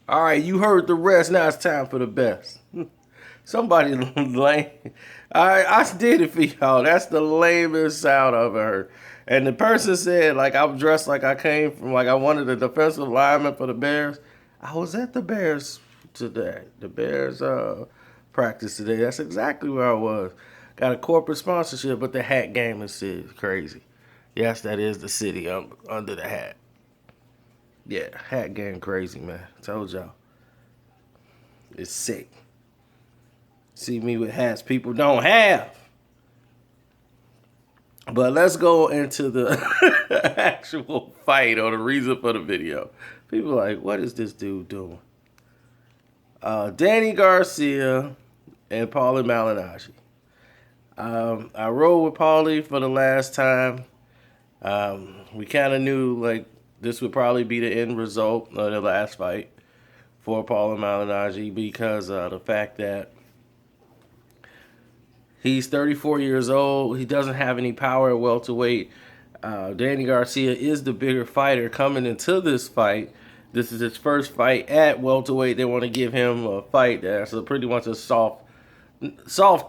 All right, you heard the rest. Now it's time for the best. Somebody lame. All right, I did it for y'all. That's the lamest sound I've ever heard. And the person said, like, I'm dressed like I came from, like, I wanted a defensive lineman for the Bears. I was at the Bears today. The Bears practice today. That's exactly where I was. Got a corporate sponsorship, but the hat game is crazy. Yes, that is the city under the hat. Yeah, hat game crazy, man. Told y'all. It's sick. See me with hats people don't have. But let's go into the actual fight or the reason for the video. People are like, what is this dude doing? Danny Garcia and Paulie Malignaggi. I rode with Paulie for the last time. We kind of knew like this would probably be the end result of the last fight for Paulie Malignaggi because of the fact that he's 34 years old. He doesn't have any power at welterweight. Danny Garcia is the bigger fighter coming into this fight. This is his first fight at welterweight. They want to give him a fight that's pretty much a soft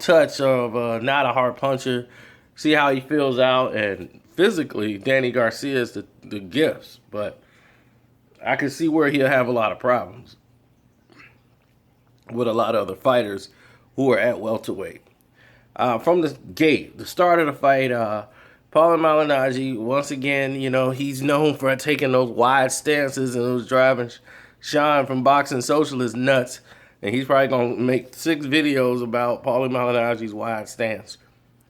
touch of not a hard puncher. See how he feels out. And physically, Danny Garcia is the gifts. But I can see where he'll have a lot of problems with a lot of other fighters who are at welterweight. From the gate, the start of the fight, Paulie Malignaggi, once again, you know, he's known for taking those wide stances and was driving Sean from Boxing Socialist nuts. And he's probably going to make 6 videos about Paulie Malignaggi's wide stance.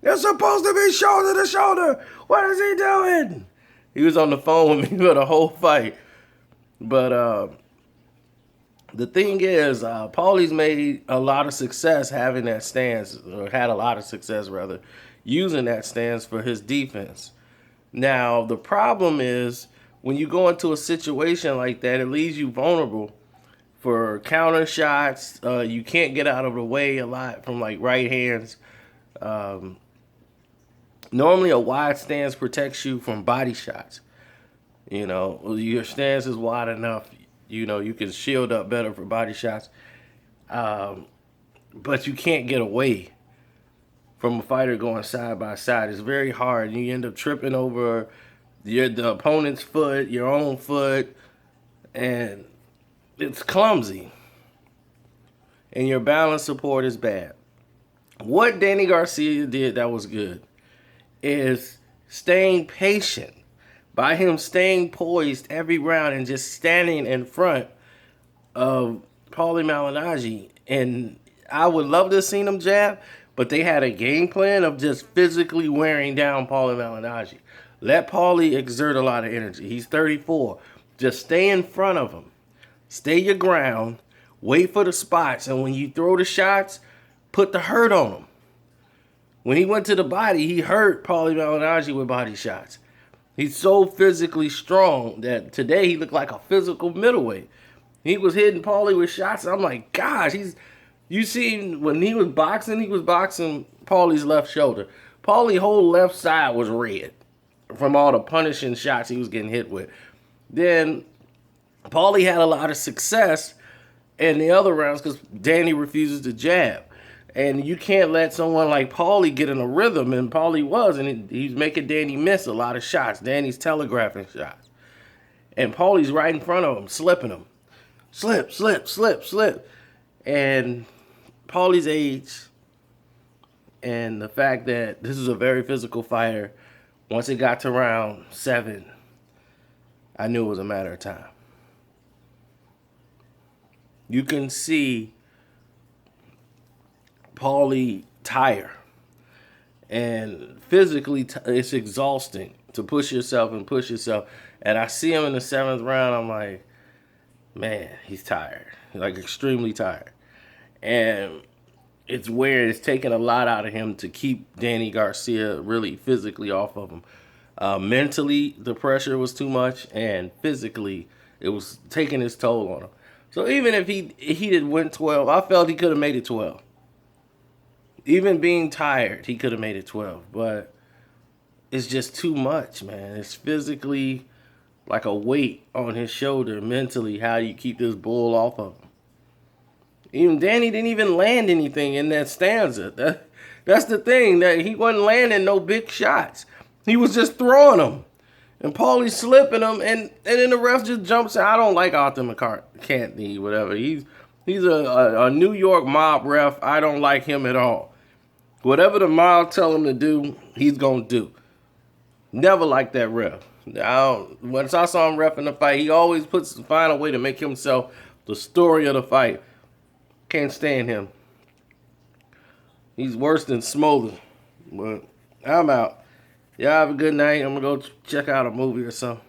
They're supposed to be shoulder to shoulder. What is he doing? He was on the phone with me for the whole fight. But the thing is, Paulie's made a lot of success having that stance, or had a lot of success, rather, using that stance for his defense. Now, the problem is, when you go into a situation like that, it leaves you vulnerable for counter shots. You can't get out of the way a lot from, like, right hands. Normally, a wide stance protects you from body shots. You know, your stance is wide enough. You know, you can shield up better for body shots. But you can't get away from a fighter going side by side. It's very hard. You end up tripping over the opponent's foot, your own foot, and it's clumsy. And your balance support is bad. What Danny Garcia did that was good is staying patient. By him staying poised every round and just standing in front of Paulie Malignaggi. And I would love to have seen him jab, but they had a game plan of just physically wearing down Paulie Malignaggi. Let Paulie exert a lot of energy. He's 34. Just stay in front of him. Stay your ground. Wait for the spots. And when you throw the shots, put the hurt on him. When he went to the body, he hurt Paulie Malignaggi with body shots. He's so physically strong that today he looked like a physical middleweight. He was hitting Paulie with shots. I'm like, gosh, you see, when he was boxing Paulie's left shoulder. Paulie's whole left side was red from all the punishing shots he was getting hit with. Then Paulie had a lot of success in the other rounds because Danny refuses to jab. And you can't let someone like Paulie get in a rhythm, and Paulie was, and he's making Danny miss a lot of shots. Danny's telegraphing shots. And Paulie's right in front of him, slipping him. Slip, slip, slip, slip. And Paulie's age and the fact that this is a very physical fighter, once it got to round 7, I knew it was a matter of time. You can see Paulie tire, and physically it's exhausting to push yourself. And I see him in the 7th round. I'm like, man, he's tired, like extremely tired. And it's weird. It's taking a lot out of him to keep Danny Garcia really physically off of him. Mentally, the pressure was too much, and physically, it was taking its toll on him. So even if he did win 12, I felt he could have made it 12. Even being tired, he could have made it 12. But it's just too much, man. It's physically, like a weight on his shoulder mentally. How do you keep this bull off of him? Even Danny didn't even land anything in that stanza. That's the thing, that he wasn't landing no big shots. He was just throwing them. And Paulie slipping them, and then the ref just jumps in. I don't like Arthur McCartney, whatever. He's a New York mob ref. I don't like him at all. Whatever the mob tell him to do, he's going to do. Never liked that ref. Once I saw him ref in the fight, he always find a way to make himself the story of the fight. Can't stand him. He's worse than Smolder. But I'm out. Y'all have a good night. I'm going to go check out a movie or something.